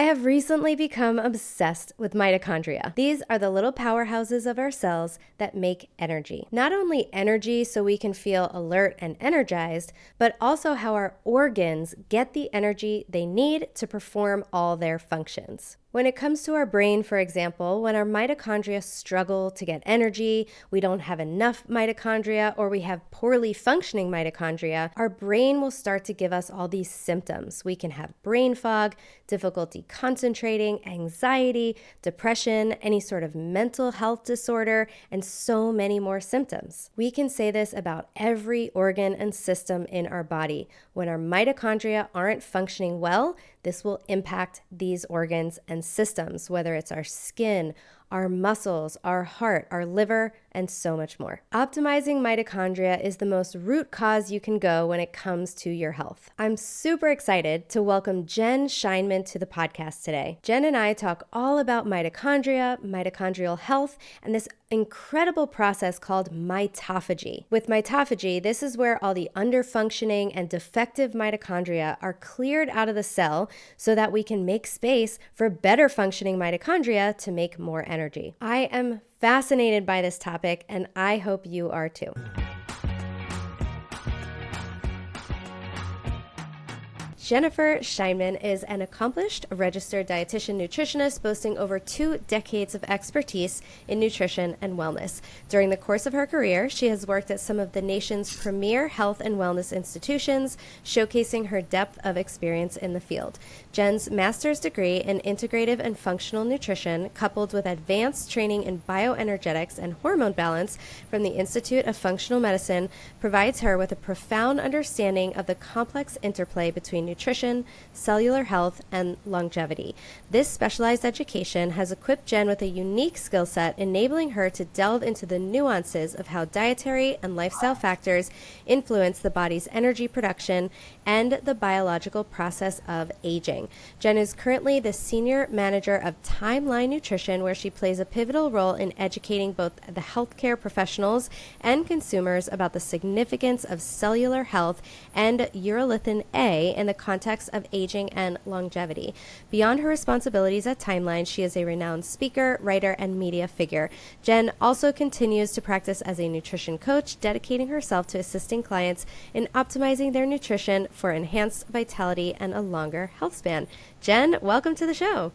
I have recently become obsessed with mitochondria. These are the little powerhouses of our cells that make energy. Not only energy so we can feel alert and energized, but also how our organs get the energy they need to perform all their functions. When it comes to our brain, for example, when our mitochondria struggle to get energy, we don't have enough mitochondria, or we have poorly functioning mitochondria, our brain will start to give us all these symptoms. We can have brain fog, difficulty concentrating, anxiety, depression, any sort of mental health disorder, and so many more symptoms. We can say this about every organ and system in our body. When our mitochondria aren't functioning well, this will impact these organs and systems, whether it's our skin, our muscles, our heart, our liver, and so much more. Optimizing mitochondria is the most root cause you can go when it comes to your health. I'm super excited to welcome Jen Scheinman to the podcast today. Jen and I talk all about mitochondria, mitochondrial health, and this incredible process called mitophagy. With mitophagy, this is where all the underfunctioning and defective mitochondria are cleared out of the cell so that we can make space for better functioning mitochondria to make more energy. I am fascinated by this topic, and I hope you are too. Jennifer Scheinman is an accomplished registered dietitian nutritionist boasting over 2 decades of expertise in nutrition and wellness. During the course of her career, she has worked at some of the nation's premier health and wellness institutions, showcasing her depth of experience in the field. Jen's master's degree in Integrative and Functional Nutrition, coupled with advanced training in bioenergetics and hormone balance from the Institute of Functional Medicine, provides her with a profound understanding of the complex interplay between nutrition, cellular health, and longevity. This specialized education has equipped Jen with a unique skill set, enabling her to delve into the nuances of how dietary and lifestyle factors influence the body's energy production and the biological process of aging. Jen is currently the Senior Manager of Timeline Nutrition, where she plays a pivotal role in educating both the healthcare professionals and consumers about the significance of cellular health and urolithin A in the context of aging and longevity. Beyond her responsibilities at Timeline, she is a renowned speaker, writer, and media figure. Jen also continues to practice as a nutrition coach, dedicating herself to assisting clients in optimizing their nutrition for enhanced vitality and a longer health span. Jen, welcome to the show.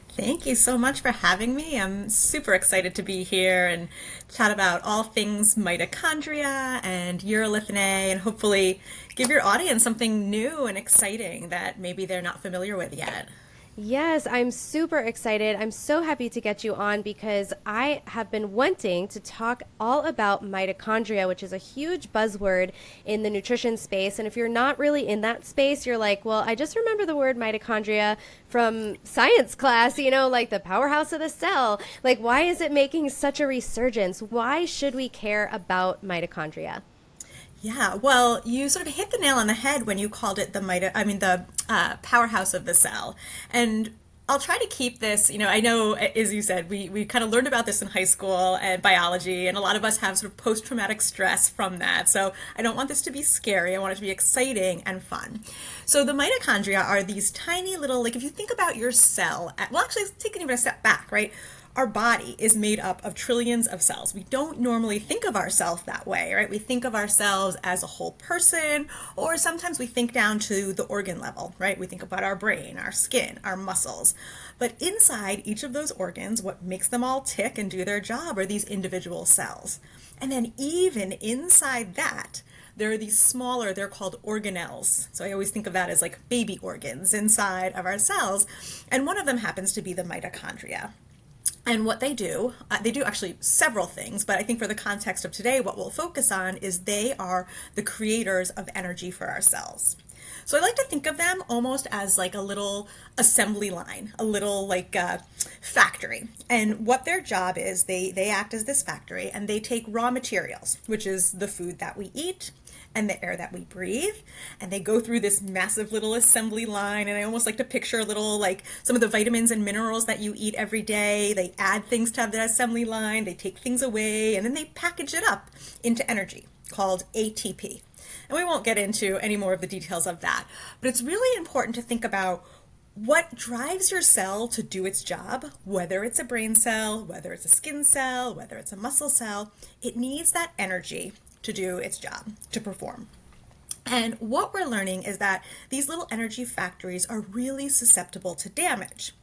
Thank you so much for having me. I'm super excited to be here and chat about all things mitochondria and urolithin A, and hopefully give your audience something new and exciting that maybe they're not familiar with yet. Yes, I'm super excited. I'm so happy to get you on because I have been wanting to talk all about mitochondria, which is a huge buzzword in the nutrition space. And if you're not really in that space, you're like, well, I just remember the word mitochondria from science class, like the powerhouse of the cell. Like, why is it making such a resurgence? Why should we care about mitochondria? Yeah, well, you sort of hit the nail on the head when you called it the powerhouse of the cell. And I'll try to keep this, I know, as you said, we kind of learned about this in high school and biology, and a lot of us have sort of post-traumatic stress from that. So I don't want this to be scary. I want it to be exciting and fun. So the mitochondria are these tiny little, like if you think about your cell, well, actually, let's take even a step back, right? Our body is made up of trillions of cells. We don't normally think of ourselves that way, right? We think of ourselves as a whole person, or sometimes we think down to the organ level, right? We think about our brain, our skin, our muscles. But inside each of those organs, what makes them all tick and do their job are these individual cells. And then even inside that, there are these smaller, they're called organelles. So I always think of that as like baby organs inside of our cells. And one of them happens to be the mitochondria. And what they do actually several things, but I think for the context of today, what we'll focus on is they are the creators of energy for our cells. So I like to think of them almost as like a little assembly line, a little like factory. And what their job is, they act as this factory, and they take raw materials, which is the food that we eat and the air that we breathe, and they go through this massive little assembly line. And I almost like to picture a little like some of the vitamins and minerals that you eat every day. They add things to that assembly line, they take things away, and then they package it up into energy called ATP. And we won't get into any more of the details of that, but it's really important to think about what drives your cell to do its job, whether it's a brain cell, whether it's a skin cell, whether it's a muscle cell, it needs that energy to do its job, to perform. And what we're learning is that these little energy factories are really susceptible to damage.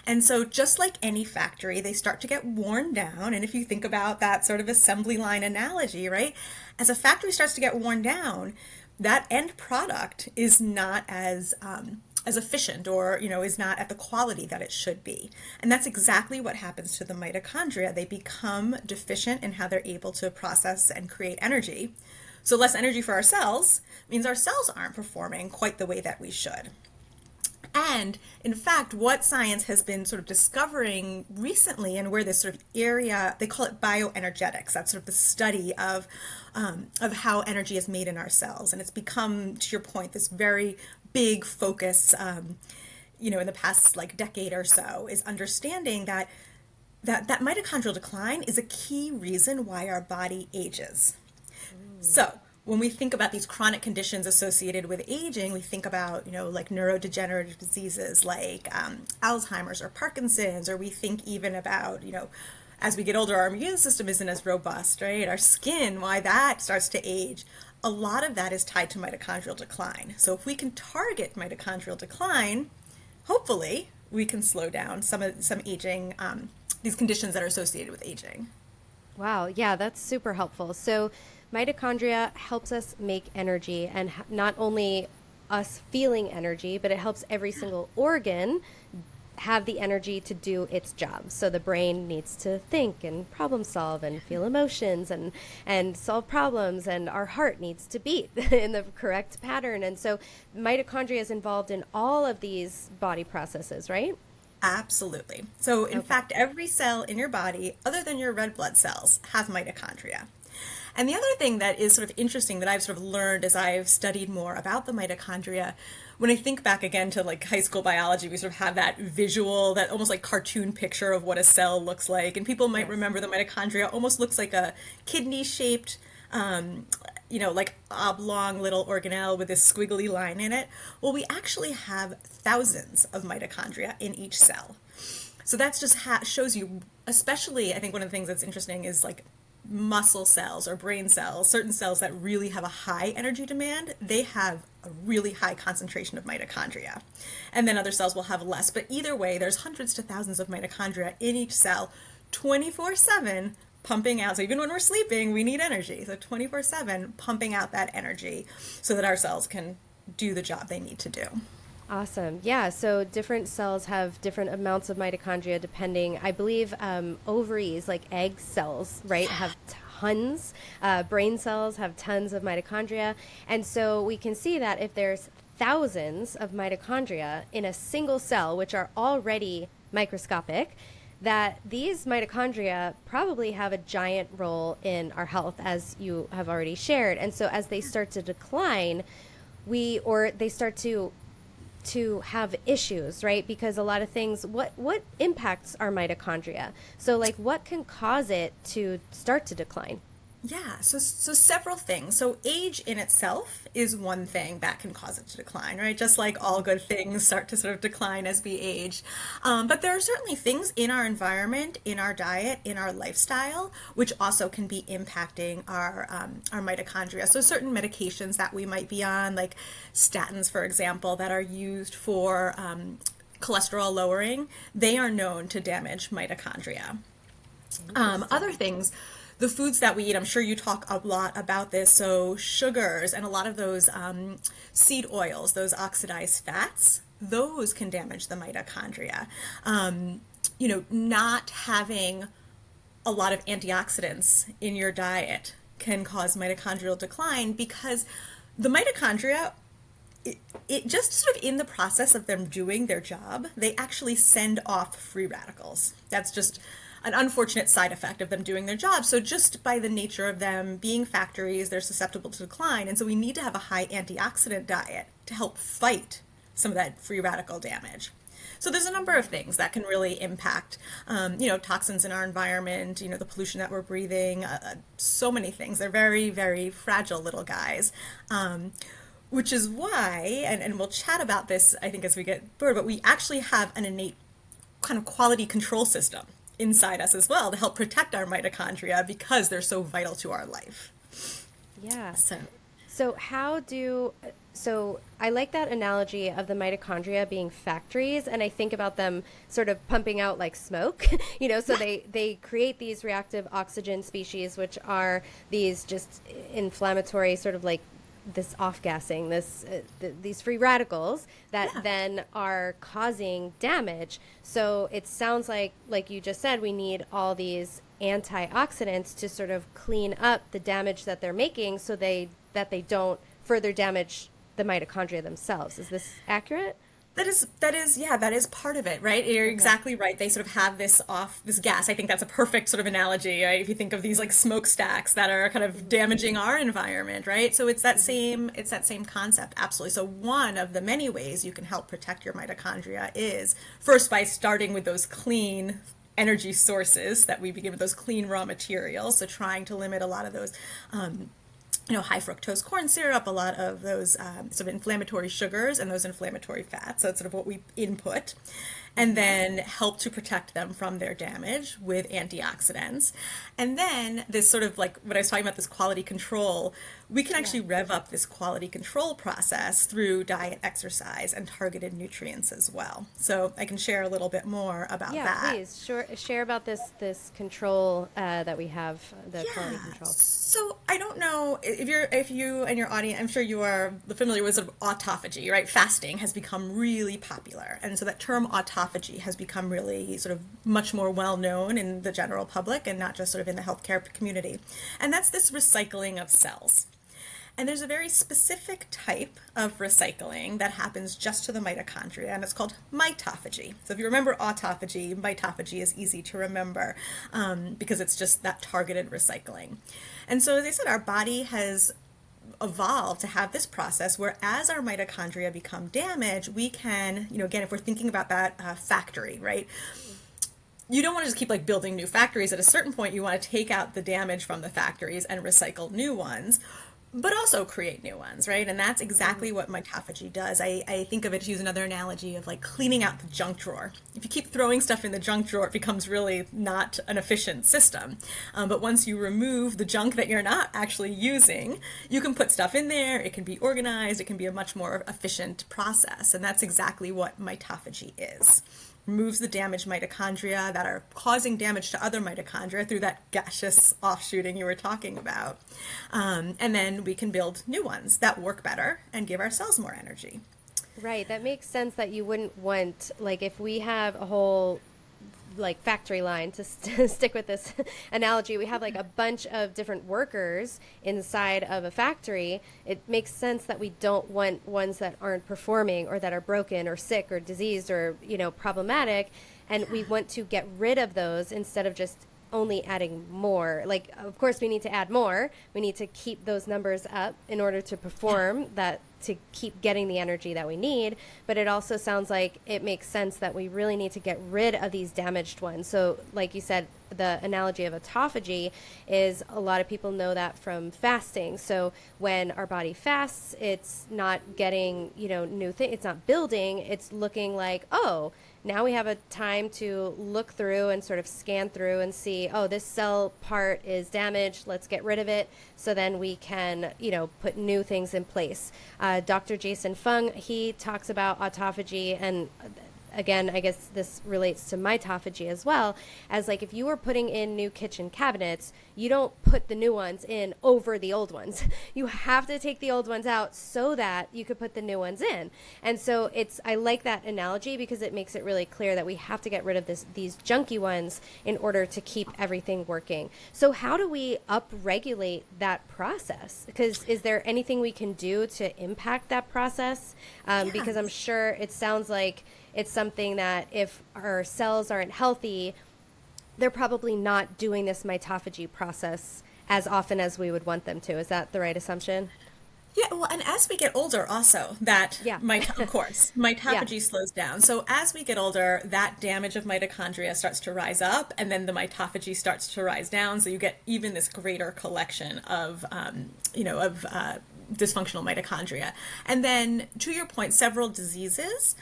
And so just like any factory, they start to get worn down. And if you think about that sort of assembly line analogy, right? As a factory starts to get worn down, that end product is not as efficient, or is not at the quality that it should be. And that's exactly what happens to the mitochondria. They become deficient in how they're able to process and create energy. So less energy for our cells means our cells aren't performing quite the way that we should. And in fact, what science has been sort of discovering recently, and where this sort of area, they call it bioenergetics, that's sort of the study of how energy is made in our cells. And it's become, to your point, this very big focus, in the past like decade or so, is understanding that mitochondrial decline is a key reason why our body ages. So when we think about these chronic conditions associated with aging, we think about, like neurodegenerative diseases like Alzheimer's or Parkinson's, or we think even about, as we get older, our immune system isn't as robust, right? Our skin, why that starts to age. A lot of that is tied to mitochondrial decline. So if we can target mitochondrial decline, hopefully we can slow down some aging, these conditions that are associated with aging. Wow, yeah, that's super helpful. So, mitochondria helps us make energy, and not only us feeling energy, but it helps every single organ have the energy to do its job. So the brain needs to think and problem solve and feel emotions and solve problems, and our heart needs to beat in the correct pattern. And so mitochondria is involved in all of these body processes, right? Absolutely. So in Okay. fact, every cell in your body, other than your red blood cells, have mitochondria. And the other thing that is sort of interesting that I've sort of learned as I've studied more about the mitochondria, when I think back again to like high school biology, we sort of have that visual, that almost like cartoon picture of what a cell looks like. And people might Yes. remember the mitochondria almost looks like a kidney shaped, like oblong little organelle with this squiggly line in it. Well, we actually have thousands of mitochondria in each cell. So that's just shows you, especially, I think one of the things that's interesting is like muscle cells or brain cells, certain cells that really have a high energy demand, they have a really high concentration of mitochondria. And then other cells will have less. But either way, there's hundreds to thousands of mitochondria in each cell, 24/7 pumping out. So even when we're sleeping, we need energy. So 24/7 pumping out that energy so that our cells can do the job they need to do. Awesome. Yeah. So different cells have different amounts of mitochondria depending, I believe, ovaries, like egg cells, right, have tons. Brain cells have tons of mitochondria. And so we can see that if there's thousands of mitochondria in a single cell, which are already microscopic, that these mitochondria probably have a giant role in our health, as you have already shared. And so as they start to decline, they start to have issues, right? Because a lot of things, what impacts our mitochondria? So like what can cause it to start to decline? Yeah, so several things. So age in itself is one thing that can cause it to decline, right? Just like all good things start to sort of decline as we age. But there are certainly things in our environment, in our diet, in our lifestyle, which also can be impacting our mitochondria. So certain medications that we might be on, like statins, for example, that are used for cholesterol lowering, they are known to damage mitochondria. Other things, the foods that we eat, I'm sure you talk a lot about this. So sugars and a lot of those seed oils, those oxidized fats, those can damage the mitochondria. Not having a lot of antioxidants in your diet can cause mitochondrial decline, because the mitochondria, it just sort of in the process of them doing their job, they actually send off free radicals. That's just an unfortunate side effect of them doing their job. So just by the nature of them being factories, they're susceptible to decline. And so we need to have a high antioxidant diet to help fight some of that free radical damage. So there's a number of things that can really impact, toxins in our environment, the pollution that we're breathing, so many things. They're very, very fragile little guys. which is why, and we'll chat about this, I think, as we get forward, but we actually have an innate kind of quality control system inside us as well to help protect our mitochondria because they're so vital to our life. Yeah. So, So so I like that analogy of the mitochondria being factories, and I think about them sort of pumping out like smoke, so they create these reactive oxygen species, which are these just inflammatory sort of like this off-gassing, these free radicals that yeah. then are causing damage. So it sounds like you just said, we need all these antioxidants to sort of clean up the damage that they're making, so that they don't further damage the mitochondria themselves. Is this accurate? Yeah, that is part of it, right? You're Okay. exactly right. They sort of have this gas. I think that's a perfect sort of analogy, right? If you think of these like smokestacks that are kind of damaging our environment, right? So it's that same concept, absolutely. So one of the many ways you can help protect your mitochondria is first by starting with those clean energy sources that we begin with, those clean raw materials. So trying to limit a lot of those high fructose corn syrup, a lot of those sort of inflammatory sugars and those inflammatory fats. So it's sort of what we input. And then help to protect them from their damage with antioxidants. And then this sort of like what I was talking about, this quality control, we can actually rev up this quality control process through diet, exercise, and targeted nutrients as well. So I can share a little bit more about Yeah, that. please share about this control that we have, the quality Yeah. control. So I don't know if you and your audience, I'm sure you are familiar with sort of autophagy, right? Fasting has become really popular. And so that term autophagy has become really sort of much more well known in the general public and not just sort of in the healthcare community. And that's this recycling of cells. And there's a very specific type of recycling that happens just to the mitochondria, and it's called mitophagy. So if you remember autophagy, mitophagy is easy to remember because it's just that targeted recycling. And so as I said, our body has evolved to have this process where as our mitochondria become damaged, we can, again, if we're thinking about that factory, right? You don't want to just keep like building new factories. At a certain point, you want to take out the damage from the factories and recycle new ones, but also create new ones, right? And that's exactly what mitophagy does. I think of it, to use another analogy of like cleaning out the junk drawer. If you keep throwing stuff in the junk drawer, it becomes really not an efficient system. But once you remove the junk that you're not actually using, you can put stuff in there, it can be organized, it can be a much more efficient process. And that's exactly what mitophagy is. Removes the damaged mitochondria that are causing damage to other mitochondria through that gaseous offshooting you were talking about. And then we can build new ones that work better and give our cells more energy. Right, that makes sense that you wouldn't want, like, if we have a whole like factory line to stick with this analogy, we have like a bunch of different workers inside of a factory. It makes sense that we don't want ones that aren't performing or that are broken or sick or diseased or problematic, and we want to get rid of those instead of just only adding more. Like, of course we need to add more, we need to keep those numbers up in order to perform that, to keep getting the energy that we need. But it also sounds like it makes sense that we really need to get rid of these damaged ones. So like you said, the analogy of autophagy is, a lot of people know that from fasting. So when our body fasts, it's not getting new thing, it's not building, it's looking like, oh, now we have a time to look through and sort of scan through and see, oh, this cell part is damaged, let's get rid of it, so then we can, put new things in place. Dr. Jason Fung, he talks about autophagy, and again, I guess this relates to mitophagy as well, as like if you were putting in new kitchen cabinets, you don't put the new ones in over the old ones. You have to take the old ones out so that you could put the new ones in. And so I like that analogy because it makes it really clear that we have to get rid of these junky ones in order to keep everything working. So how do we upregulate that process? Because is there anything we can do to impact that process? Because I'm sure it sounds like it's something that if our cells aren't healthy, they're probably not doing this mitophagy process as often as we would want them to. Is that the right assumption? Yeah, well, and as we get older, also that Yeah. of course, Yeah. mitophagy slows down. So as we get older, that damage of mitochondria starts to rise up, and then the mitophagy starts to rise down. So you get even this greater collection of, dysfunctional mitochondria. And then to your point, several diseases,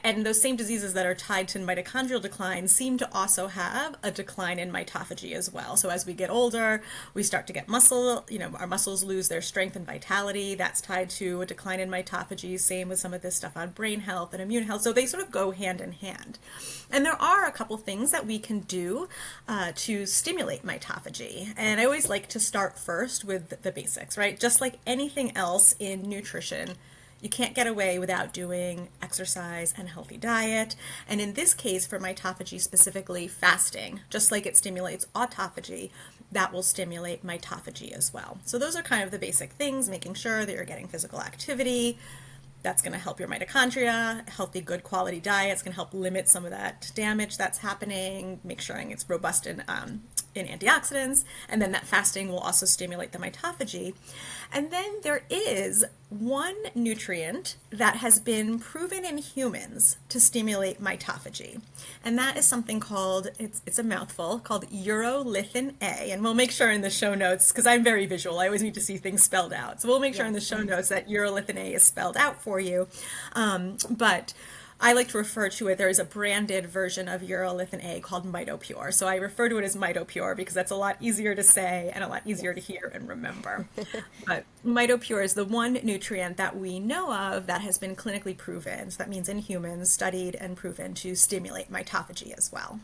and those same diseases that are tied to mitochondrial decline seem to also have a decline in mitophagy as well. So as we get older, we start to get muscle, our muscles lose their strength and vitality. That's tied to a decline in mitophagy. Same with some of this stuff on brain health and immune health. So they sort of go hand in hand. And there are a couple things that we can do to stimulate mitophagy. And I always like to start first with the basics, right? Just like anything else in nutrition, you can't get away without doing exercise and healthy diet. And in this case, for mitophagy specifically, fasting, just like it stimulates autophagy, that will stimulate mitophagy as well. So those are kind of the basic things, making sure that you're getting physical activity. That's going to help your mitochondria. Healthy, good quality diet is going to help limit some of that damage that's happening, make sure it's robust in antioxidants. And then that fasting will also stimulate the mitophagy. And then there is one nutrient that has been proven in humans to stimulate mitophagy. And that is something called, it's a mouthful, called urolithin A. And we'll make sure in the show notes, because I'm very visual, I always need to see things spelled out. So we'll make sure in the show notes that urolithin A is spelled out for you. But I like to refer to it, there is a branded version of urolithin A called Mitopure. So I refer to it as Mitopure because that's a lot easier to say and a lot easier to hear and remember. But Mitopure is the one nutrient that we know of that has been clinically proven. So that means in humans, studied and proven to stimulate mitophagy as well.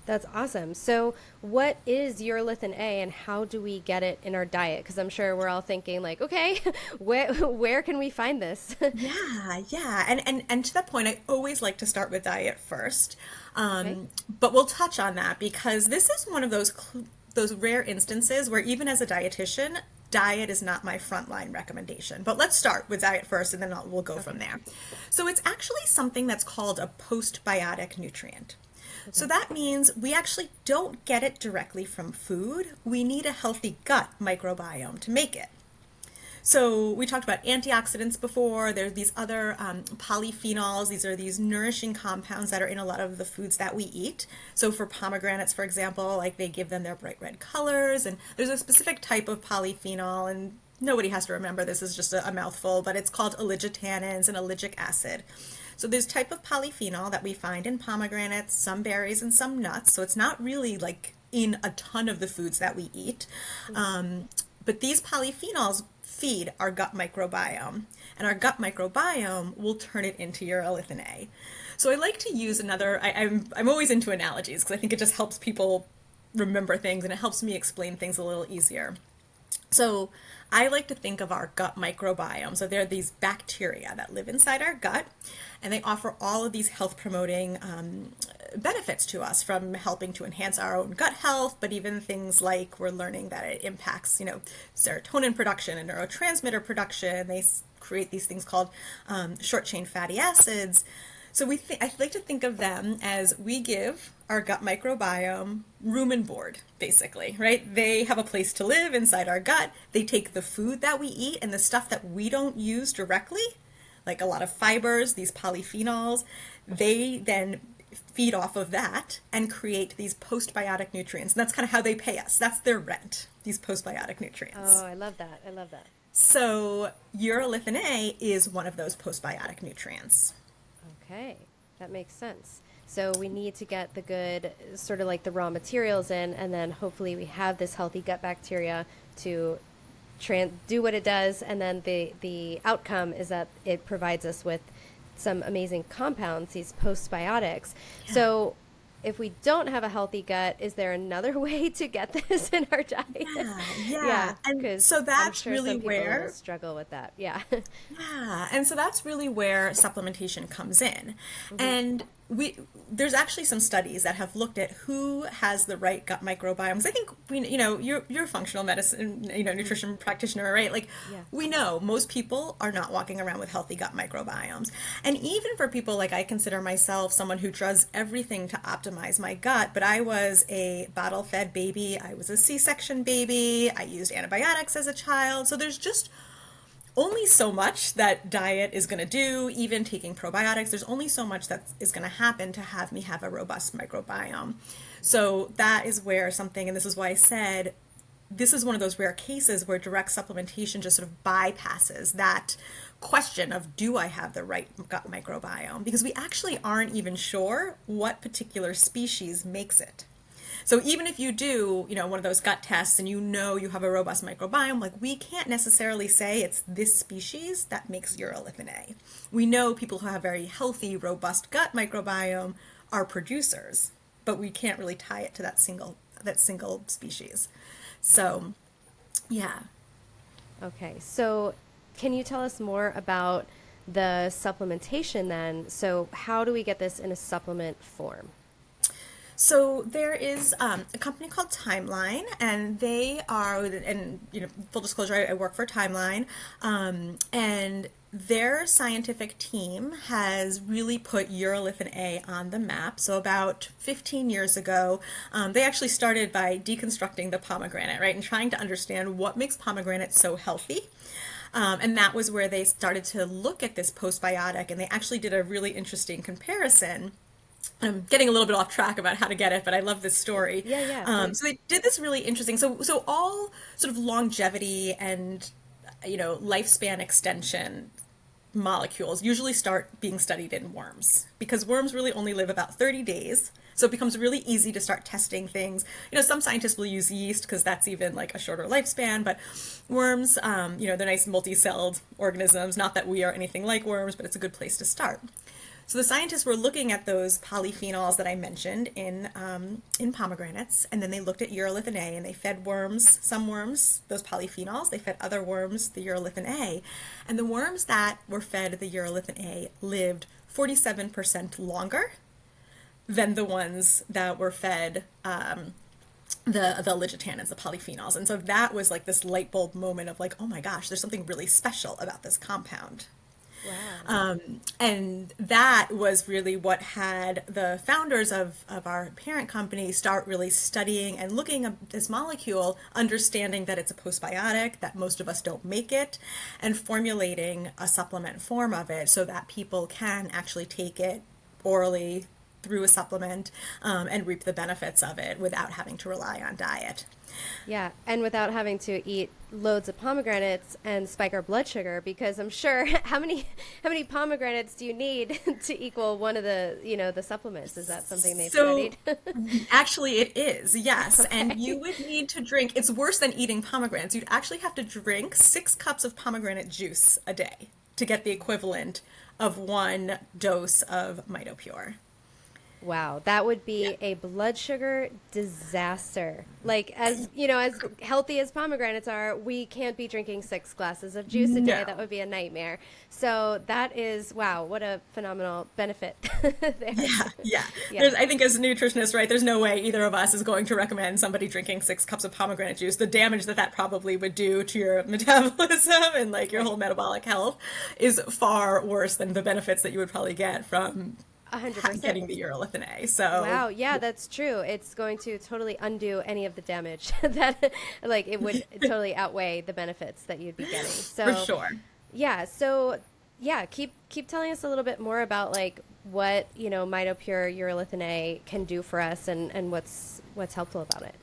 That's awesome. So what is urolithin A and how do we get it in our diet? Because I'm sure we're all thinking like, okay, where can we find this? Yeah. And to that point, I always like to start with diet first. Okay. But we'll touch on that because this is one of those rare instances where even as a dietitian, diet is not my frontline recommendation. But let's start with diet first and then we'll go from there. So it's actually something that's called a postbiotic nutrient. So that means we actually don't get it directly from food. We need a healthy gut microbiome to make it. So we talked about antioxidants before. There's these other polyphenols. These are these nourishing compounds that are in a lot of the foods that we eat. So for pomegranates, for example, like they give them their bright red colors. And there's a specific type of polyphenol, and nobody has to remember this is just a mouthful, but it's called oligotannins and oleic acid. So there's type of polyphenol that we find in pomegranates, some berries, and some nuts. So it's not really like in a ton of the foods that we eat. But these polyphenols feed our gut microbiome, and our gut microbiome will turn it into urolithin A. So I like to use I'm always into analogies because I think it just helps people remember things and it helps me explain things a little easier. So I like to think of our gut microbiome. So there are these bacteria that live inside our gut, and they offer all of these health promoting benefits to us, from helping to enhance our own gut health, but even things like we're learning that it impacts, serotonin production and neurotransmitter production. They create these things called short chain fatty acids. So I like to think of them as we give our gut microbiome room and board, basically, right? They have a place to live inside our gut. They take the food that we eat and the stuff that we don't use directly, like a lot of fibers, these polyphenols, they then feed off of that and create these postbiotic nutrients. And that's kind of how they pay us. That's their rent, these postbiotic nutrients. Oh, I love that. I love that. So urolithin A is one of those postbiotic nutrients. Okay, that makes sense. So we need to get the good, sort of like the raw materials in, and then hopefully we have this healthy gut bacteria to do what it does, and then the outcome is that it provides us with some amazing compounds, these postbiotics. Yeah. So if we don't have a healthy gut, is there another way to get this in our diet? Yeah. And so that's really some where struggle with that. Yeah. Yeah. And so that's really where supplementation comes in. Mm-hmm. And there's actually some studies that have looked at who has the right gut microbiome. Because I think you're a functional medicine, nutrition practitioner, right? Like we know most people are not walking around with healthy gut microbiomes. And even for people like I consider myself someone who does everything to optimize my gut, but I was a bottle-fed baby. I was a C-section baby. I used antibiotics as a child. So there's just only so much that diet is going to do. Even taking probiotics, there's only so much that is going to happen to have me have a robust microbiome. So that is where something, and this is why I said this is one of those rare cases where direct supplementation just sort of bypasses that question of, do I have the right gut microbiome? Because we actually aren't even sure what particular species makes it. So even if you do, one of those gut tests and you have a robust microbiome, like, we can't necessarily say it's this species that makes urolithin A. We know people who have very healthy, robust gut microbiome are producers, but we can't really tie it to that single species. So, yeah. Okay, so can you tell us more about the supplementation then? So how do we get this in a supplement form? So there is a company called Timeline, and they are, and full disclosure, I work for Timeline, and their scientific team has really put urolithin A on the map. So about 15 years ago, they actually started by deconstructing the pomegranate, right, and trying to understand what makes pomegranate so healthy. And that was where they started to look at this postbiotic, and they actually did a really interesting comparison. I'm getting a little bit off track about how to get it, but I love this story. Yeah. So they did this really interesting. So all sort of longevity and lifespan extension molecules usually start being studied in worms, because worms really only live about 30 days. So it becomes really easy to start testing things. Some scientists will use yeast because that's even like a shorter lifespan, but worms, they're nice multi-celled organisms. Not that we are anything like worms, but it's a good place to start. So the scientists were looking at those polyphenols that I mentioned in pomegranates, and then they looked at urolithin A, and they fed some worms, those polyphenols. They fed other worms the urolithin A, and the worms that were fed the urolithin A lived 47% longer than the ones that were fed the ligitannins, the polyphenols. And so that was like this light bulb moment of like, oh my gosh, there's something really special about this compound. Wow. And that was really what had the founders of our parent company start really studying and looking at this molecule, understanding that it's a postbiotic, that most of us don't make it, and formulating a supplement form of it so that people can actually take it orally through a supplement, and reap the benefits of it without having to rely on diet. Yeah, and without having to eat loads of pomegranates and spike our blood sugar, because I'm sure how many pomegranates do you need to equal one of the supplements? Is that something they've studied? Actually it is, yes. Okay. And you would need to drink, it's worse than eating pomegranates. You'd actually have to drink 6 cups of pomegranate juice a day to get the equivalent of 1 dose of Mitopure. Wow, that would be Yeah. a blood sugar disaster. Like, as as healthy as pomegranates are, we can't be drinking 6 glasses of juice a day. No. That would be a nightmare. So that is, wow, what a phenomenal benefit there. Yeah. Yeah. I think as nutritionists, right, there's no way either of us is going to recommend somebody drinking 6 cups of pomegranate juice. The damage that probably would do to your metabolism and like your whole metabolic health is far worse than the benefits that you would probably get from 100%. getting the urolithin A. So Wow, yeah, that's true. It's going to totally undo any of the damage that, like, it would totally outweigh the benefits that you'd be getting. So, for sure. yeah, so yeah, keep telling us a little bit more about like what, Mitopure urolithin A can do for us, and what's helpful about it.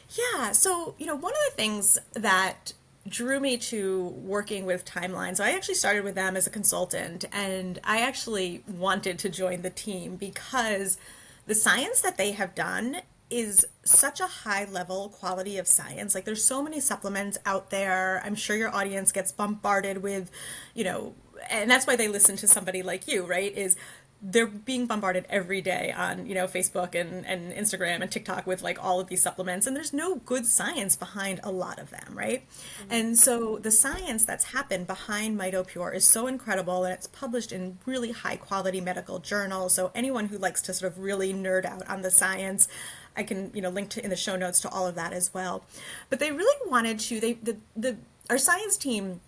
Yeah. So, one of the things that drew me to working with Timeline. So I actually started with them as a consultant, and I actually wanted to join the team because the science that they have done is such a high level quality of science. Like, there's so many supplements out there. I'm sure your audience gets bombarded with, and that's why they listen to somebody like you, right? Is they're being bombarded every day on, Facebook and Instagram and TikTok with like all of these supplements, and there's no good science behind a lot of them, right? Mm-hmm. And so the science that's happened behind Mitopure is so incredible, and it's published in really high quality medical journals. So anyone who likes to sort of really nerd out on the science, I can, link to in the show notes to all of that as well. But they really wanted to, our science team,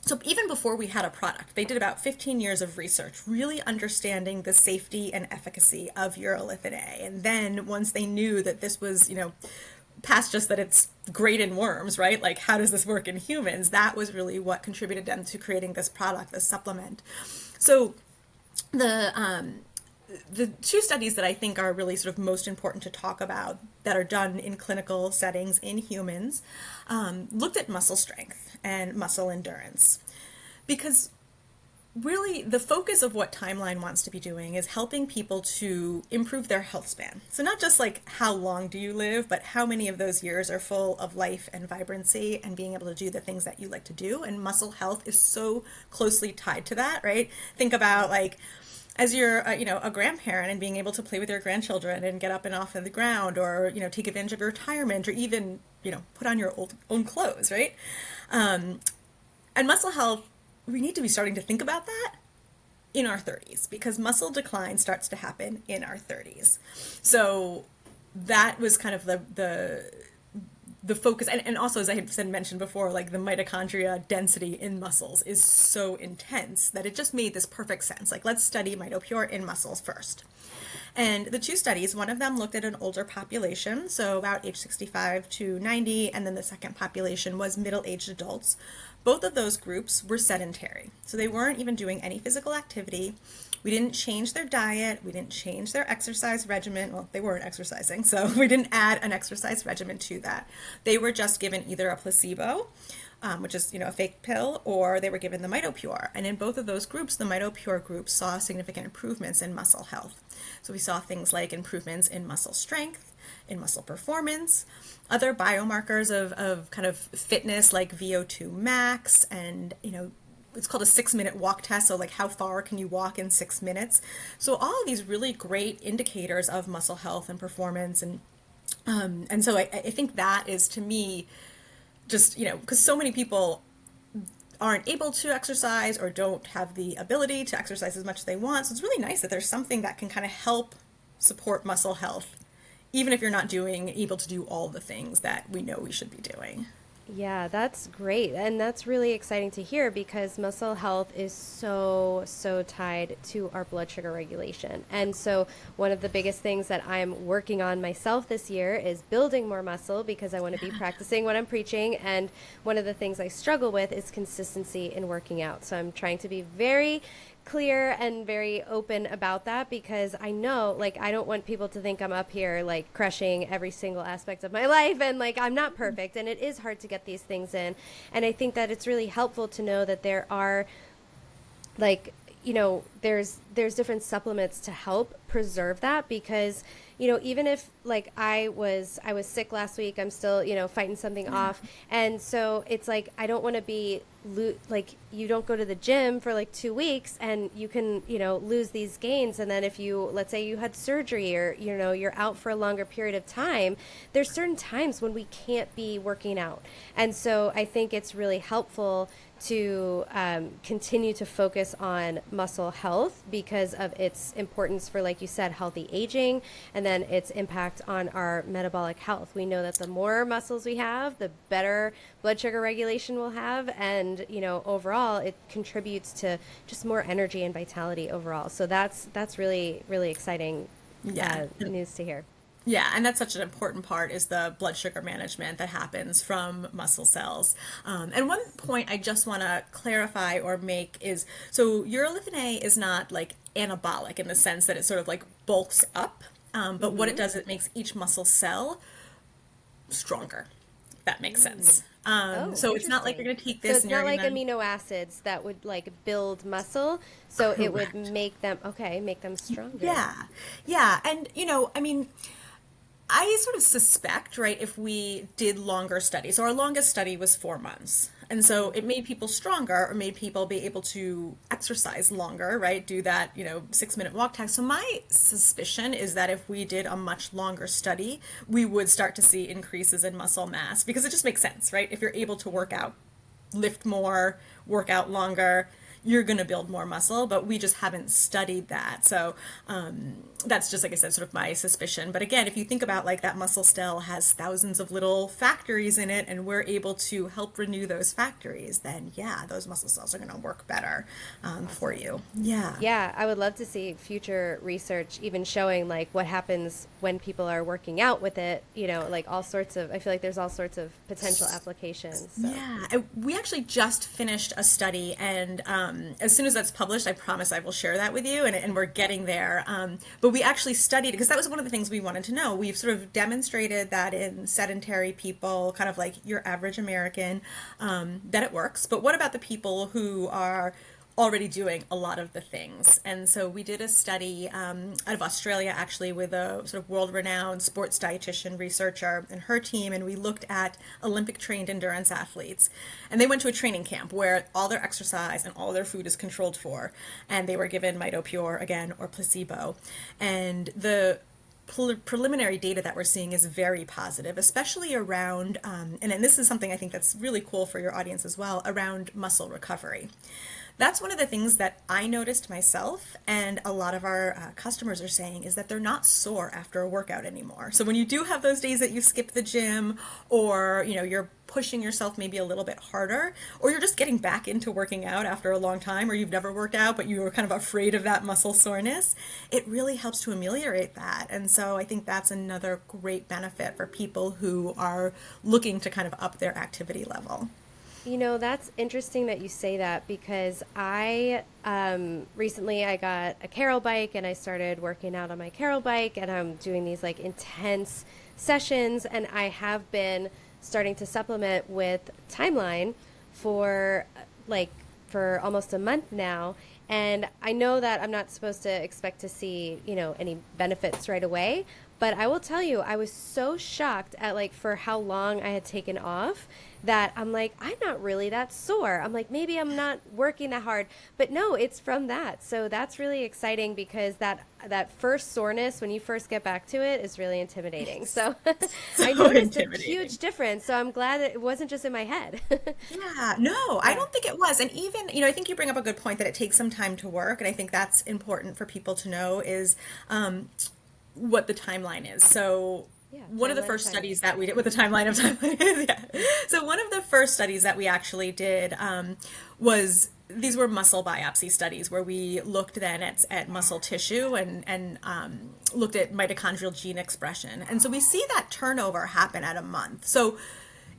so even before we had a product, they did about 15 years of research, really understanding the safety and efficacy of urolithin A. And then once they knew that this was, past just that it's great in worms, right? Like, how does this work in humans? That was really what contributed them to creating this product, this supplement. So the two studies that I think are really sort of most important to talk about that are done in clinical settings in humans looked at muscle strength and muscle endurance. Because really the focus of what Timeline wants to be doing is helping people to improve their health span. So not just like how long do you live, but how many of those years are full of life and vibrancy and being able to do the things that you like to do. And muscle health is so closely tied to that, right? Think about like as you're a grandparent and being able to play with your grandchildren and get up and off of the ground, or take advantage of your retirement, or even put on your own clothes, right? And muscle health, we need to be starting to think about that in our 30s, because muscle decline starts to happen in our 30s. So that was kind of the focus. And also, as I had mentioned before, like the mitochondria density in muscles is so intense that it just made this perfect sense. Like, let's study MitoPure in muscles first. And the two studies, one of them looked at an older population, so about age 65 to 90, and then the second population was middle-aged adults. Both of those groups were sedentary, so they weren't even doing any physical activity. We didn't change their diet, we didn't change their exercise regimen. Well, they weren't exercising, so we didn't add an exercise regimen to that. They were just given either a placebo, which is a fake pill, or they were given the MitoPure. And in both of those groups, the MitoPure group saw significant improvements in muscle health. So we saw things like improvements in muscle strength, in muscle performance, other biomarkers of kind of fitness like VO2 max, and it's called a 6-minute walk test. So like, how far can you walk in 6 minutes? So all of these really great indicators of muscle health and performance. And so I think that is, to me, just, because so many people aren't able to exercise or don't have the ability to exercise as much as they want. So it's really nice that there's something that can kind of help support muscle health, even if you're not able to do all the things that we know we should be doing. Yeah, that's great. And that's really exciting to hear, because muscle health is so tied to our blood sugar regulation. And so one of the biggest things that I'm working on myself this year is building more muscle, because I want to be practicing what I'm preaching. And one of the things I struggle with is consistency in working out. So I'm trying to be very clear and very open about that, because I know, like, I don't want people to think I'm up here like crushing every single aspect of my life, and like I'm not perfect, and it is hard to get these things in. And I think that it's really helpful to know that there are, like, there's different supplements to help preserve that, because even if like I was sick last week, I'm still fighting something off. And so it's like, I don't want to be like, you don't go to the gym for like 2 weeks and you can lose these gains, and then if you, let's say you had surgery, or you're out for a longer period of time, there's certain times when we can't be working out. And so I think it's really helpful to continue to focus on muscle health, because of its importance for, like you said, healthy aging, and then its impact on our metabolic health. We know that the more muscles we have, the better blood sugar regulation we'll have, and overall it contributes to just more energy and vitality overall. So that's really, really exciting news to hear. Yeah, and that's such an important part, is the blood sugar management that happens from muscle cells. And one point I just want to clarify or make is, so urolithin A is not like anabolic in the sense that it sort of like bulks up, but what it does, it makes each muscle cell stronger, if that makes sense. So it's not like you're going to take this. So it's and not like gonna... amino acids that would like build muscle. So Correct. It would make them stronger. Yeah. And, I mean, I sort of suspect, right, if we did longer studies, so our longest study was 4 months. And so it made people stronger, or made people be able to exercise longer, right, do that, 6-minute walk test. So my suspicion is that if we did a much longer study, we would start to see increases in muscle mass, because it just makes sense, right? If you're able to work out, lift more, work out longer, you're going to build more muscle, but we just haven't studied that. So that's just, like I said, sort of my suspicion. But again, if you think about like that muscle cell has thousands of little factories in it, and we're able to help renew those factories, then yeah, those muscle cells are going to work better for you. Yeah, I would love to see future research even showing like what happens when people are working out with it, like all sorts of, I feel like there's all sorts of potential applications. So. Yeah, we actually just finished a study, and as soon as that's published, I promise I will share that with you, and we're getting there. But we actually studied, because that was one of the things we wanted to know. We've sort of demonstrated that in sedentary people, kind of like your average American, that it works. But what about the people who are already doing a lot of the things? And so we did a study out of Australia, actually, with a sort of world-renowned sports dietitian researcher and her team, and we looked at Olympic-trained endurance athletes. And they went to a training camp where all their exercise and all their food is controlled for, and they were given MitoPure, again, or placebo. And the preliminary data that we're seeing is very positive, especially around, and this is something I think that's really cool for your audience as well, around muscle recovery. That's one of the things that I noticed myself, and a lot of our customers are saying, is that they're not sore after a workout anymore. So when you do have those days that you skip the gym, or you're pushing yourself maybe a little bit harder, or you're just getting back into working out after a long time, or you've never worked out but you were kind of afraid of that muscle soreness, it really helps to ameliorate that. And so I think that's another great benefit for people who are looking to kind of up their activity level. That's interesting that you say that, because I recently I got a Carol bike and I started working out on my Carol bike, and I'm doing these like intense sessions, and I have been starting to supplement with Timeline for for almost a month now. And I know that I'm not supposed to expect to see, any benefits right away, but I will tell you, I was so shocked at for how long I had taken off, that I'm like, I'm not really that sore. I'm like, maybe I'm not working that hard, but no, it's from that. So that's really exciting, because that first soreness when you first get back to it is really intimidating. So So I noticed a intimidating. huge difference. So I'm glad that it wasn't just in my head. Yeah, no, I Yeah. don't think it was. And even, I think you bring up a good point that it takes some time to work. And I think that's important for people to know is what the timeline is. So Yeah. one of the Timeline of first time. studies that we did, with the timeline of timeline is, yeah. So one of the first studies that we actually did was, these were muscle biopsy studies where we looked then at muscle tissue, and looked at mitochondrial gene expression. And so we see that turnover happen at a month. So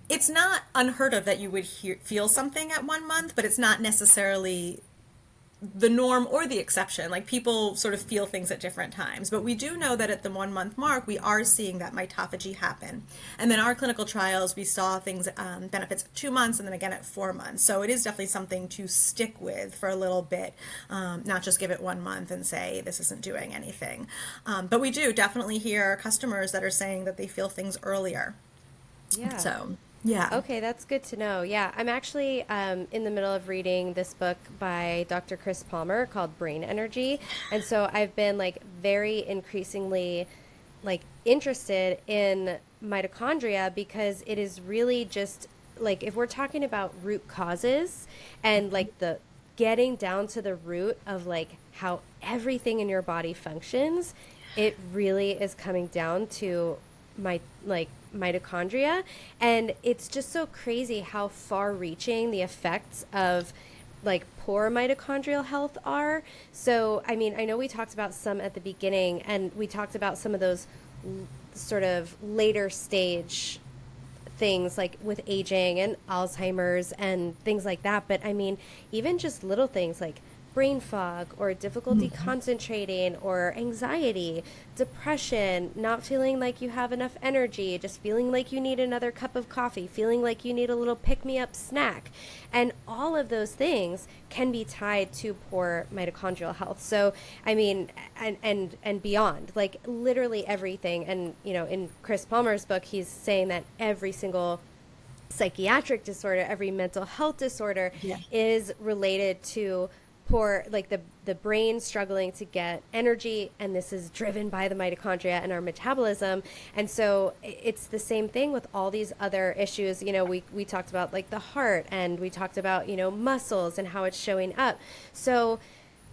it's not unheard of that you would feel something at 1 month, but it's not necessarily the norm or the exception. Like, people sort of feel things at different times, but we do know that at the 1 month mark, we are seeing that mitophagy happen. And then our clinical trials, we saw things, benefits at 2 months, and then again at 4 months. So it is definitely something to stick with for a little bit, not just give it 1 month and say this isn't doing anything. But we do definitely hear customers that are saying that they feel things earlier. Yeah. So yeah. Okay, that's good to know. Yeah, I'm actually in the middle of reading this book by Dr. Chris Palmer called Brain Energy. And so I've been very increasingly interested in mitochondria, because it is really just if we're talking about root causes, and the getting down to the root of how everything in your body functions, it really is coming down to my mitochondria. And it's just so crazy how far reaching the effects of poor mitochondrial health are. So I mean, I know we talked about some at the beginning, and we talked about some of those sort of later stage things with aging and Alzheimer's and things like that. But I mean, even just little things like brain fog, or difficulty concentrating, or anxiety, depression, not feeling like you have enough energy, just feeling like you need another cup of coffee, feeling like you need a little pick-me-up snack. And all of those things can be tied to poor mitochondrial health. So, I mean, and beyond, literally everything. And, in Chris Palmer's book, he's saying that every single psychiatric disorder, every mental health disorder Yeah. is related to poor, the brain struggling to get energy, and this is driven by the mitochondria and our metabolism. And so it's the same thing with all these other issues. We talked about the heart, and we talked about muscles and how it's showing up. So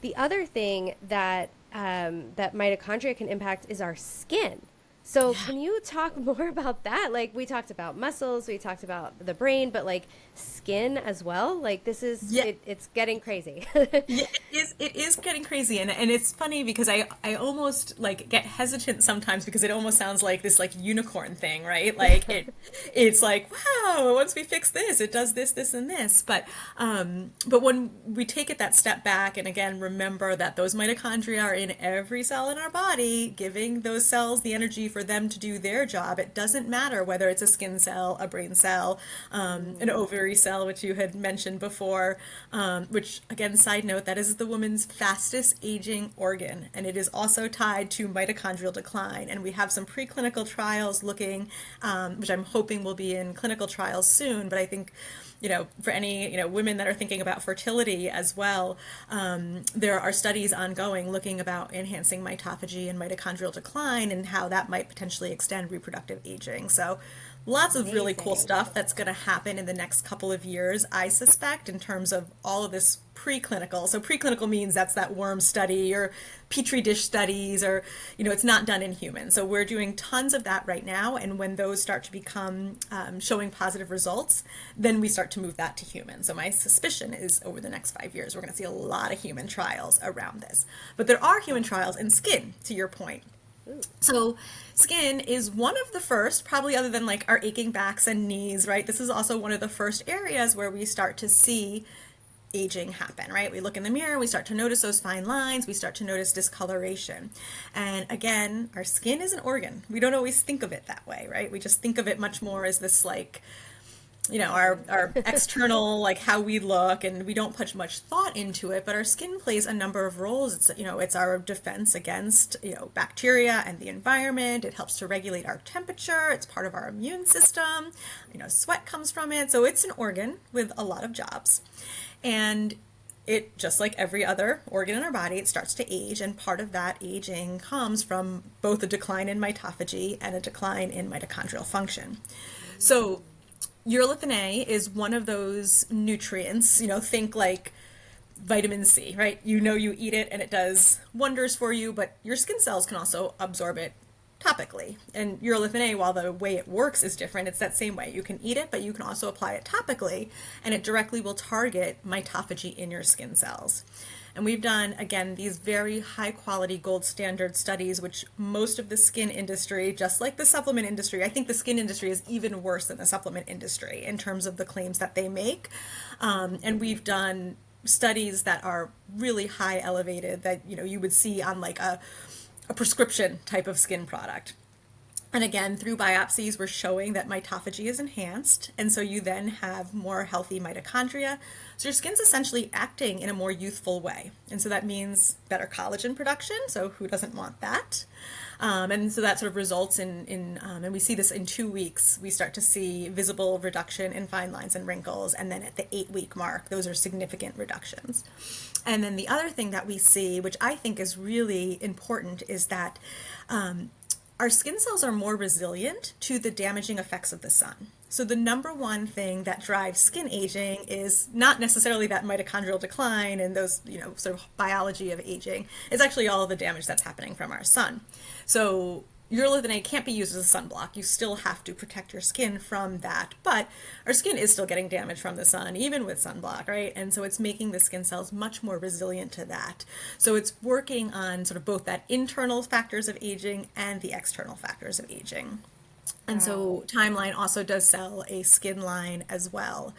the other thing that that mitochondria can impact is our skin. So can you talk more about that? Like we talked about muscles, we talked about the brain, but like skin as well. Like this is Yeah. it's getting crazy. Yeah, it is getting crazy, and it's funny because I almost like get hesitant sometimes because it almost sounds like this like unicorn thing, right? Like it's like, wow, once we fix this, it does this, this, and this. But when we take it that step back and again remember that those mitochondria are in every cell in our body, giving those cells the energy for them to do their job. It doesn't matter whether it's a skin cell, a brain cell, an ovary cell, which you had mentioned before, which again, side note, that is the woman's fastest aging organ, and it is also tied to mitochondrial decline. And we have some preclinical trials looking, which I'm hoping will be in clinical trials soon. But I think, for any, women that are thinking about fertility as well, there are studies ongoing looking about enhancing mitophagy and mitochondrial decline and how that might potentially extend reproductive aging. So lots of really cool Amazing. stuff that's going to happen in the next couple of years, I suspect, in terms of all of this preclinical. So preclinical means that's that worm study or petri dish studies, or it's not done in humans. So we're doing tons of that right now, and when those start to become showing positive results, then we start to move that to humans. So my suspicion is over the next 5 years we're going to see a lot of human trials around this. But there are human trials in skin, to your point. So skin is one of the first, probably other than like our aching backs and knees, right? This is also one of the first areas where we start to see aging happen, right? We look in the mirror, we start to notice those fine lines, we start to notice discoloration. And again, our skin is an organ. We don't always think of it that way, right? We just think of it much more as this like, our external, like how we look, and we don't put much thought into it, but our skin plays a number of roles. It's our defense against, bacteria and the environment. It helps to regulate our temperature. It's part of our immune system. Sweat comes from it. So it's an organ with a lot of jobs. And it, just like every other organ in our body, it starts to age, and part of that aging comes from both a decline in mitophagy and a decline in mitochondrial function. So urolithin A is one of those nutrients, think like vitamin C, right? You eat it and it does wonders for you, but your skin cells can also absorb it topically. And urolithin A, while the way it works is different, it's that same way. You can eat it, but you can also apply it topically, and it directly will target mitophagy in your skin cells. And we've done, again, these very high quality gold standard studies, which most of the skin industry, just like the supplement industry, I think the skin industry is even worse than the supplement industry in terms of the claims that they make. And we've done studies that are really high elevated that, you would see on like a prescription type of skin product. And again, through biopsies, we're showing that mitophagy is enhanced. And so you then have more healthy mitochondria. So your skin's essentially acting in a more youthful way. And so that means better collagen production. So who doesn't want that? And so that sort of results in and we see this in 2 weeks, we start to see visible reduction in fine lines and wrinkles. And then at the 8-week mark, those are significant reductions. And then the other thing that we see, which I think is really important, is that our skin cells are more resilient to the damaging effects of the sun. So the number one thing that drives skin aging is not necessarily that mitochondrial decline and those, sort of biology of aging. It's actually all the damage that's happening from our sun. So urolithin A can't be used as a sunblock. You still have to protect your skin from that. But our skin is still getting damaged from the sun, even with sunblock, right? And so it's making the skin cells much more resilient to that. So it's working on sort of both that internal factors of aging and the external factors of aging. And so Timeline also does sell a skin line as well,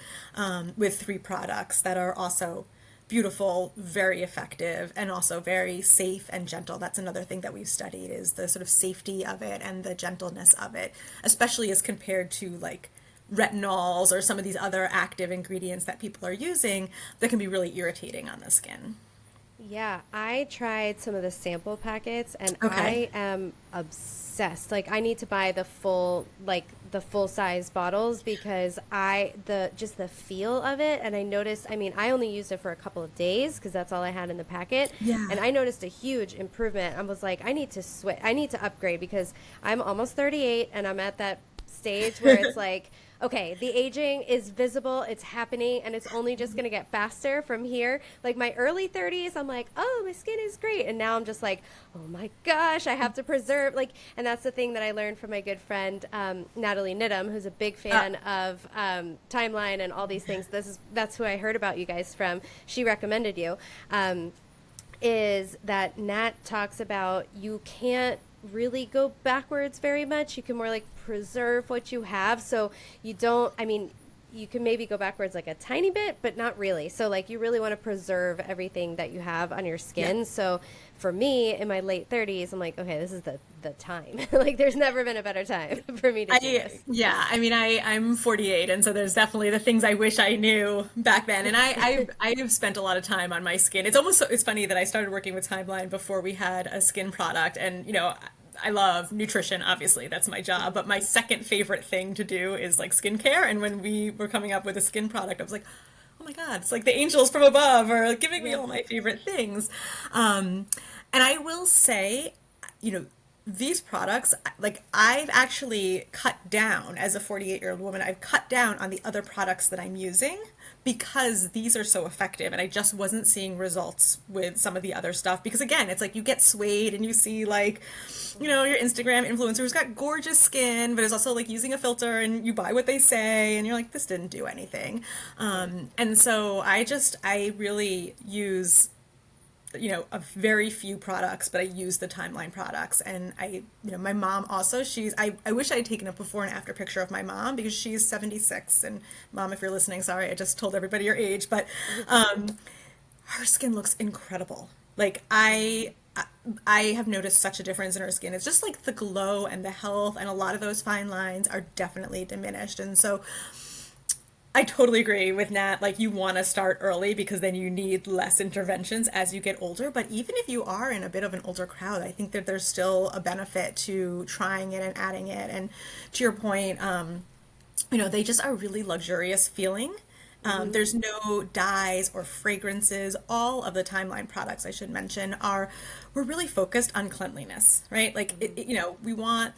with 3 products that are also beautiful, very effective, and also very safe and gentle. That's another thing that we've studied, is the sort of safety of it and the gentleness of it, especially as compared to like retinols or some of these other active ingredients that people are using that can be really irritating on the skin. Yeah, I tried some of the sample packets and Okay. I am obsessed. Like I need to buy the full size bottles because just the feel of it, and I noticed, I mean, I only used it for a couple of days because that's all I had in the packet, Yeah. and I noticed a huge improvement. I was like, I need to upgrade because I'm almost 38 and I'm at that stage where it's like, okay, the aging is visible, it's happening, and it's only just going to get faster from here. Like my early 30s, I'm like, oh, my skin is great. And now I'm just like, oh my gosh, I have to preserve. Like, and that's the thing that I learned from my good friend, Natalie Nidham, who's a big fan of Timeline and all these things. That's who I heard about you guys from. She recommended you. Is that Nat talks about you can't really go backwards very much. You can more like preserve what you have. So you don't, I mean, you can maybe go backwards like a tiny bit, but not really. So like you really want to preserve everything that you have on your skin. Yeah. So for me in my late 30s, I'm like, okay, this is the time. Like there's never been a better time for me to do this. Yeah, I mean, I'm 48, and so there's definitely the things I wish I knew back then. And I've spent a lot of time on my skin. It's funny that I started working with Timeline before we had a skin product, and I love nutrition, obviously, that's my job, but my second favorite thing to do is like skincare. And when we were coming up with a skin product, I was like, oh my God, it's like the angels from above are giving me all my favorite things. And I will say, these products, like I've actually cut down as a 48-year-old woman, I've cut down on the other products that I'm using because these are so effective, and I just wasn't seeing results with some of the other stuff because again, it's like you get swayed and you see like, your Instagram influencer who's got gorgeous skin, but is also like using a filter, and you buy what they say and you're like, this didn't do anything. And so I really use a very few products, but I use the Timeline products. And my mom also, I wish I had taken a before and after picture of my mom because she's 76. And Mom, if you're listening, sorry, I just told everybody your age, but her skin looks incredible. Like I have noticed such a difference in her skin. It's just like the glow and the health, and a lot of those fine lines are definitely diminished. And so I totally agree with Nat. Like you want to start early because then you need less interventions as you get older. But even if you are in a bit of an older crowd, I think that there's still a benefit to trying it and adding it. And to your point, they just are really luxurious feeling. There's no dyes or fragrances. All of the Timeline products, I should mention, we're really focused on cleanliness, right? Like, we want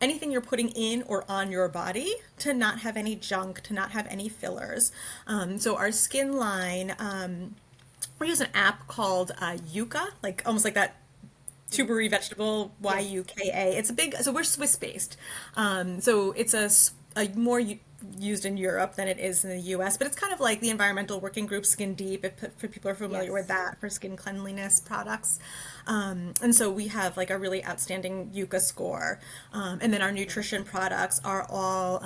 anything you're putting in or on your body to not have any junk, to not have any fillers. So our skin line, we use an app called Yuka, like almost like that tubery vegetable, Yuka. It's so we're Swiss-based. So it's a more used in Europe than it is in the US, but it's kind of like the environmental working group Skin Deep, if people are familiar with that, for skin cleanliness products. And so we have like a really outstanding Yuka score. And then our nutrition products are all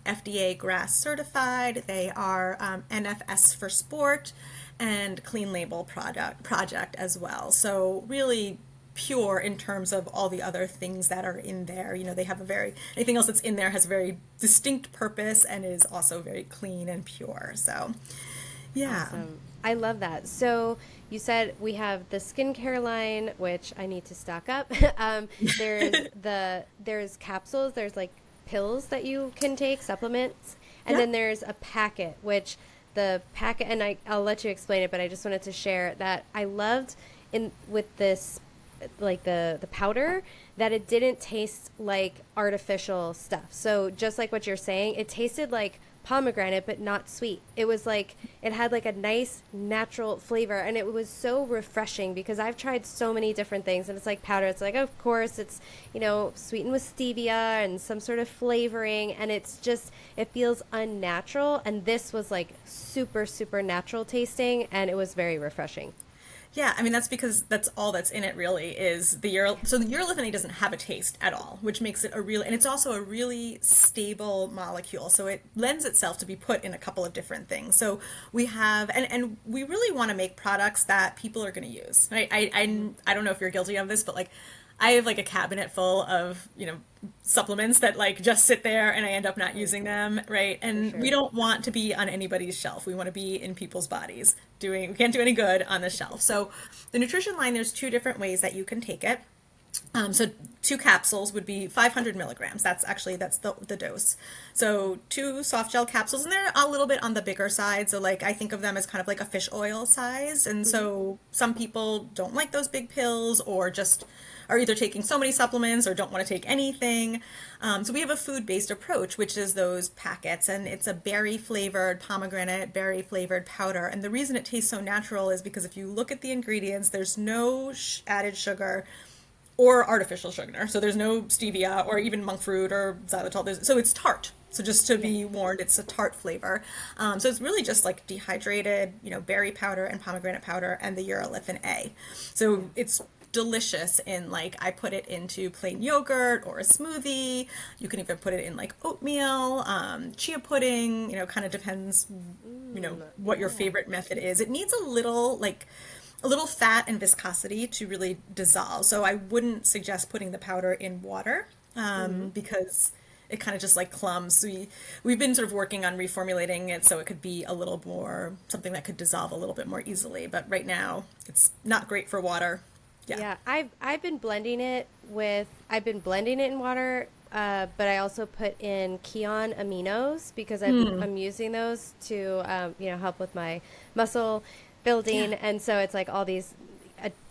FDA GRAS certified. They are NFS for sport and Clean Label project as well. So really pure in terms of all the other things that are in there. They have anything else that's in there has a very distinct purpose and is also very clean and pure. So, yeah. Awesome. I love that. So you said we have the skincare line, which I need to stock up. There's capsules, there's like pills that you can take, supplements, and then there's a packet, which the packet, and I'll let you explain it, but I just wanted to share that I loved with this, like the powder, that it didn't taste like artificial stuff. So just like what you're saying, it tasted like pomegranate but not sweet. It was like it had like a nice natural flavor, and it was so refreshing because I've tried so many different things and it's like powder, it's like of course it's sweetened with stevia and some sort of flavoring, and it feels unnatural, and this was like super natural tasting, and it was very refreshing. Yeah, I mean, that's because that's all that's in it really is so the urolithin doesn't have a taste at all, which makes it and it's also a really stable molecule. So it lends itself to be put in a couple of different things. So we have, and we really want to make products that people are going to use, right? I don't know if you're guilty of this, but like, I have like a cabinet full of, supplements that like just sit there and I end up not using them, right? And we don't want to be on anybody's shelf. We want to be in people's bodies we can't do any good on the shelf. So the nutrition line, there's two different ways that you can take it. So 2 capsules would be 500 milligrams. That's the dose. So 2 soft gel capsules, and they're a little bit on the bigger side. So like I think of them as kind of like a fish oil size. And so some people don't like those big pills or just are either taking so many supplements or don't want to take anything. So we have a food-based approach, which is those packets, and it's a berry flavored, pomegranate berry flavored powder. And the reason it tastes so natural is because if you look at the ingredients, there's no added sugar or artificial sugar. So there's no stevia or even monk fruit or xylitol. So it's tart. So just to be warned, it's a tart flavor. So it's really just like dehydrated, berry powder and pomegranate powder and the urolithin A. So it's delicious in like, I put it into plain yogurt or a smoothie. You can even put it in like oatmeal, chia pudding, kind of depends, what your favorite method is. It needs a little fat and viscosity to really dissolve. So I wouldn't suggest putting the powder in water because it kind of just like clumps. We've been sort of working on reformulating it so it could be a little more, something that could dissolve a little bit more easily. But right now it's not great for water. Yeah, I've been blending it in water, but I also put in Kion aminos because I'm using those to help with my muscle building, and so it's like all these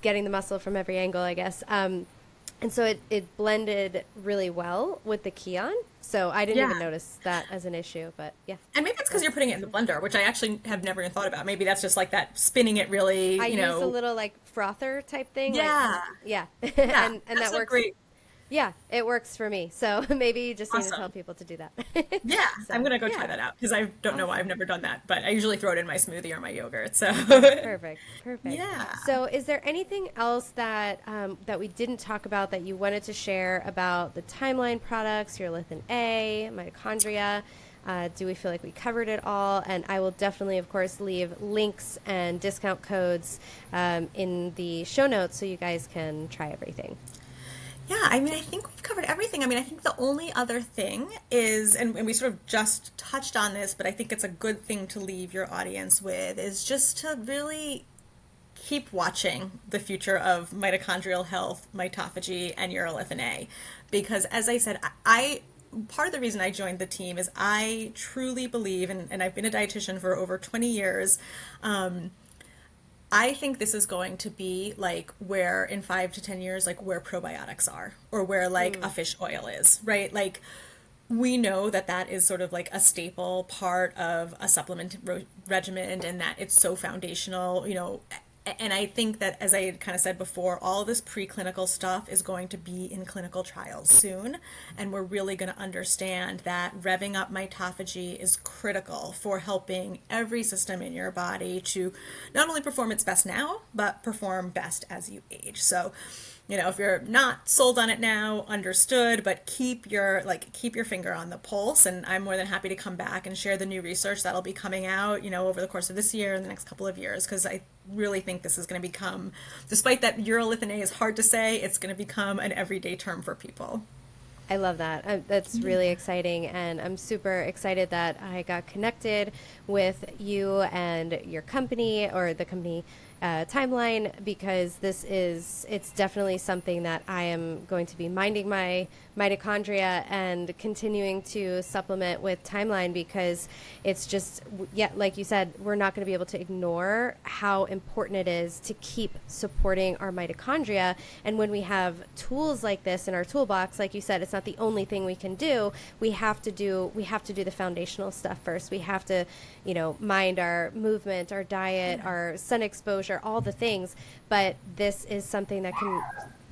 getting the muscle from every angle, I guess. And so it blended really well with the Kion. So I didn't even notice that as an issue, but yeah. And maybe it's because you're putting it in the blender, which I actually have never even thought about. Maybe that's just like that spinning it really, I use a little like frother type thing. Yeah. Yeah. Yeah, and that works. Great. Yeah, it works for me. So maybe you just need to tell people to do that. Yeah, So, I'm gonna go try yeah. that out because I don't know why I've never done that, but I usually throw it in my smoothie or my yogurt. So Perfect. yeah. So, is there anything else that that we didn't talk about that you wanted to share about the timeline products, urolithin A, mitochondria? Do we feel like we covered it all? And I will definitely, of course, leave links and discount codes in the show notes so you guys can try everything. Yeah, I mean, I think we've covered everything. I mean, I think the only other thing is, and we sort of just touched on this, but I think it's a good thing to leave your audience with, is just to really keep watching the future of mitochondrial health, mitophagy, and urolithin A. Because as I said, part of the reason I joined the team is I truly believe, and I've been a dietitian for over 20 years, I think this is going to be like where in 5 to 10 years, like where probiotics are or where like a fish oil is, right? Like we know that that is sort of like a staple part of a supplement regimen and that it's so foundational, and I think that, as I had kind of said before, all this preclinical stuff is going to be in clinical trials soon. And we're really going to understand that revving up mitophagy is critical for helping every system in your body to not only perform its best now, but perform best as you age. So, if you're not sold on it now, understood, but keep your finger on the pulse. And I'm more than happy to come back and share the new research that'll be coming out, over the course of this year and the next couple of years, because I really think this is going to become, despite that urolithin A is hard to say, it's going to become an everyday term for people. I love that. That's really exciting. And I'm super excited that I got connected with you and your company or the company timeline, because it's definitely something that I am going to be minding my mitochondria and continuing to supplement with timeline, because it's just, like you said, we're not going to be able to ignore how important it is to keep supporting our mitochondria. And when we have tools like this in our toolbox, like you said, it's not the only thing we can do. We have to do the foundational stuff first. We have to, mind our movement, our diet, our sun exposure, all the things. But this is something that can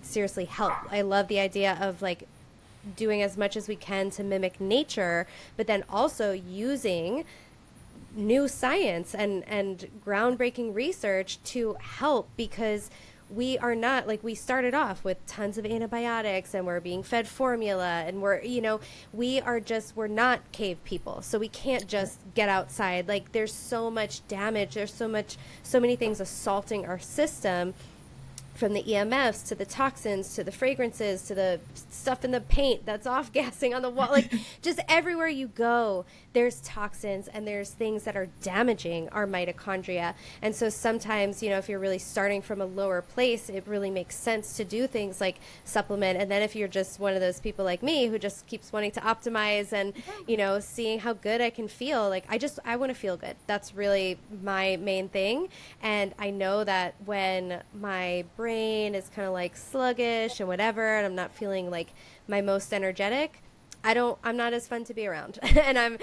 seriously help. I love the idea of like doing as much as we can to mimic nature, but then also using new science and groundbreaking research to help, because we are not, like, we started off with tons of antibiotics and we're being fed formula and we're not cave people, so we can't just get outside. Like, there's so much damage, there's so many things assaulting our system, from the EMFs to the toxins to the fragrances to the stuff in the paint that's off gassing on the wall. Like, just everywhere you go, there's toxins and there's things that are damaging our mitochondria. And so sometimes, if you're really starting from a lower place, it really makes sense to do things like supplement. And then if you're just one of those people like me who just keeps wanting to optimize and, seeing how good I can feel, like, I want to feel good. That's really my main thing. And I know that when my brain brain is kind of like sluggish and whatever, and I'm not feeling like my most energetic, I'm not as fun to be around. And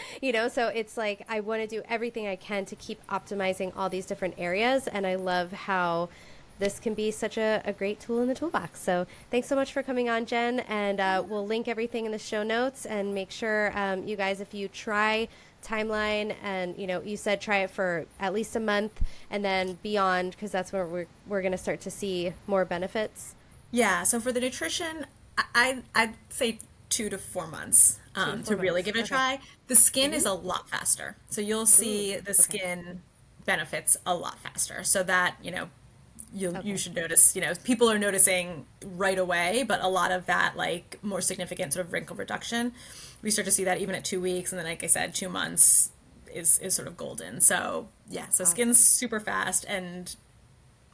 so it's like I want to do everything I can to keep optimizing all these different areas. And I love how this can be such a great tool in the toolbox. So thanks so much for coming on, Jen. And we'll link everything in the show notes, and make sure you guys, if you try Timeline, and you said try it for at least a month and then beyond, because that's where we're going to start to see more benefits. Yeah, so for the nutrition, I'd say 2 to 4 months to really give it a Okay. try. The skin is a lot faster. So you'll see the Okay. skin benefits a lot faster. So that, you Okay. should notice, people are noticing right away, but a lot of that like more significant sort of wrinkle reduction, we start to see that even at 2 weeks, and then like I said, 2 months is sort of golden. So yeah, so skin's Awesome. super fast, and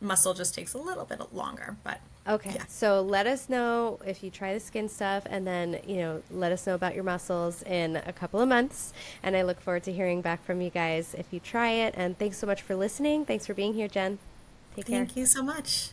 muscle just takes a little bit longer, but Okay, yeah. so let us know if you try the skin stuff, and then, let us know about your muscles in a couple of months. And I look forward to hearing back from you guys if you try it. And thanks so much for listening. Thanks for being here, Jen. Take care. Thank you so much.